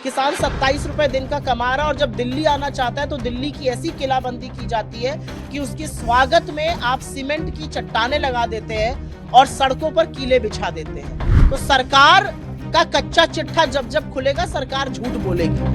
किसान 27 रुपए दिन का कमा रहा है और जब दिल्ली आना चाहता है तो दिल्ली की ऐसी किलाबंदी की जाती है कि उसके स्वागत में आप सीमेंट की चट्टानें लगा देते हैं और सड़कों पर कीले बिछा देते हैं। तो सरकार का कच्चा चिट्ठा जब जब खुलेगा सरकार झूठ बोलेगी।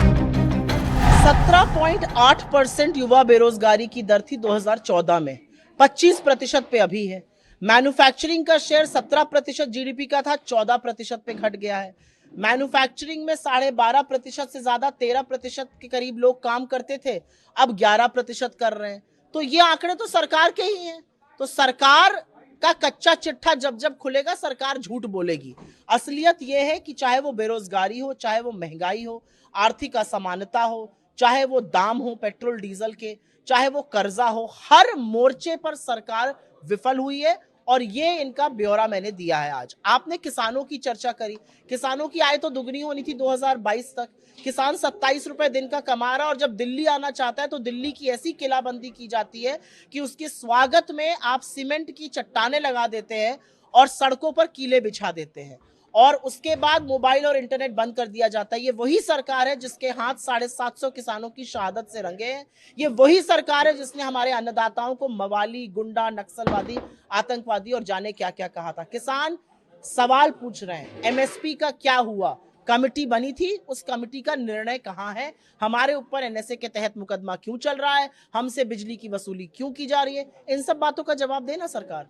17.8% युवा बेरोजगारी की दर थी 2014 में, 25% पे अभी है। मैन्युफैक्चरिंग का शेयर 17% जीडीपी का था, 14% पे घट गया है। मैन्युफैक्चरिंग में 12.5% से ज्यादा 13% के करीब लोग काम करते थे, अब 11% कर रहे हैं। तो ये आंकड़े तो सरकार के ही हैं। तो सरकार का कच्चा चिट्ठा जब जब खुलेगा सरकार झूठ बोलेगी। असलियत यह है कि चाहे वो बेरोजगारी हो, चाहे वो महंगाई हो, आर्थिक असमानता हो, चाहे वो दाम हो पेट्रोल डीजल के, चाहे वो कर्जा हो, हर मोर्चे पर सरकार विफल हुई है। और ये इनका ब्यौरा मैंने दिया है। आज आपने किसानों की चर्चा करी, किसानों की आय तो दुगनी होनी थी 2022 तक। किसान 27 रुपए दिन का कमा रहा है और जब दिल्ली आना चाहता है तो दिल्ली की ऐसी किलाबंदी की जाती है कि उसके स्वागत में आप सीमेंट की चट्टानें लगा देते हैं और सड़कों पर कीले बिछा देते हैं और उसके बाद मोबाइल और इंटरनेट बंद कर दिया जाता है। ये वही सरकार है जिसके हाथ 750 किसानों की शहादत से रंगे हैं। ये वही सरकार है जिसने हमारे अन्नदाताओं को मवाली, गुंडा, नक्सलवादी, आतंकवादी और जाने क्या क्या कहा था। किसान सवाल पूछ रहे हैं, एमएसपी का क्या हुआ? कमिटी बनी थी, उस कमिटी का निर्णय कहां है? हमारे ऊपर एनएसए के तहत मुकदमा क्यों चल रहा है? हमसे बिजली की वसूली क्यों की जा रही है? इन सब बातों का जवाब देना सरकार।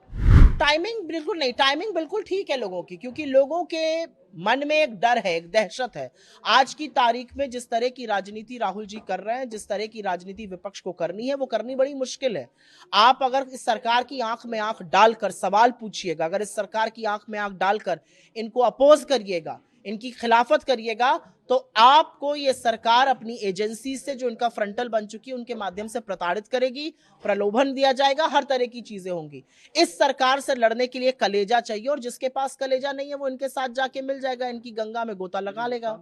टाइमिंग बिल्कुल नहीं, टाइमिंग बिल्कुल ठीक है लोगों की, क्योंकि लोगों के मन में एक डर है, एक दहशत है। आज की तारीख में जिस तरह की राजनीति राहुल जी कर रहे हैं, जिस तरह की राजनीति विपक्ष को करनी है, वो करनी बड़ी मुश्किल है। आप अगर इस सरकार की आंख में आंख डालकर सवाल पूछिएगा, अगर इस सरकार की आंख में आंख डालकर इनको अपोज करिएगा, इनकी खिलाफत करिएगा, तो आपको ये सरकार अपनी एजेंसी से जो इनका फ्रंटल बन चुकी है उनके माध्यम से प्रताड़ित करेगी, प्रलोभन दिया जाएगा, हर तरह की चीजें होंगी। इस सरकार से लड़ने के लिए कलेजा चाहिए और जिसके पास कलेजा नहीं है वो इनके साथ जाके मिल जाएगा, इनकी गंगा में गोता लगा लेगा।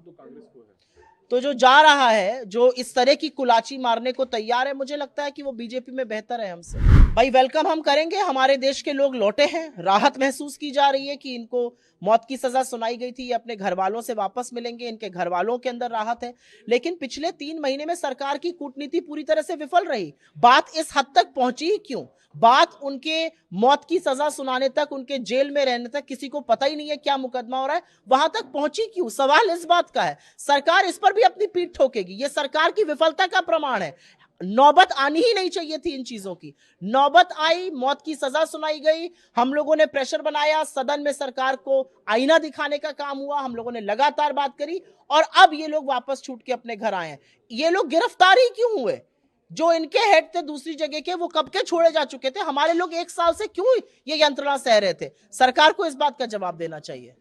तो जो जा रहा है, जो इस तरह की कुलाची मारने को तैयार है, मुझे लगता है कि वो बीजेपी में बेहतर है हमसे। भाई वेलकम हम करेंगे, हमारे देश के लोग लौटे हैं, राहत महसूस की जा रही है कि इनको मौत की सजा सुनाई गई थी, ये अपने घर वालों से वापस मिलेंगे, इनके घर वालों के अंदर राहत है। लेकिन पिछले 3 महीने में सरकार की कूटनीति पूरी तरह से विफल रही। बात इस हद तक पहुंची क्यों? बात उनके मौत की सजा सुनाने तक, उनके जेल में रहने तक, किसी को पता ही नहीं है क्या मुकदमा हो रहा है, वहां तक पहुंची क्यों? सवाल इस बात का है। सरकार इस पर भी अपनी पीठ ठोकेगी, ये सरकार की विफलता का प्रमाण है। नौबत आनी ही नहीं चाहिए थी इन चीजों की, नौबत आई, मौत की सजा सुनाई गई, हम लोगों ने प्रेशर बनाया, सदन में सरकार को आईना दिखाने का काम हुआ, हम लोगों ने लगातार बात करी और अब ये लोग वापस छूट के अपने घर आए हैं। ये लोग गिरफ्तार ही क्यों हुए? जो इनके हेड थे दूसरी जगह के, वो कब के छोड़े जा चुके थे। हमारे लोग 1 साल से क्यों ये यंत्रणा सह रहे थे? सरकार को इस बात का जवाब देना चाहिए।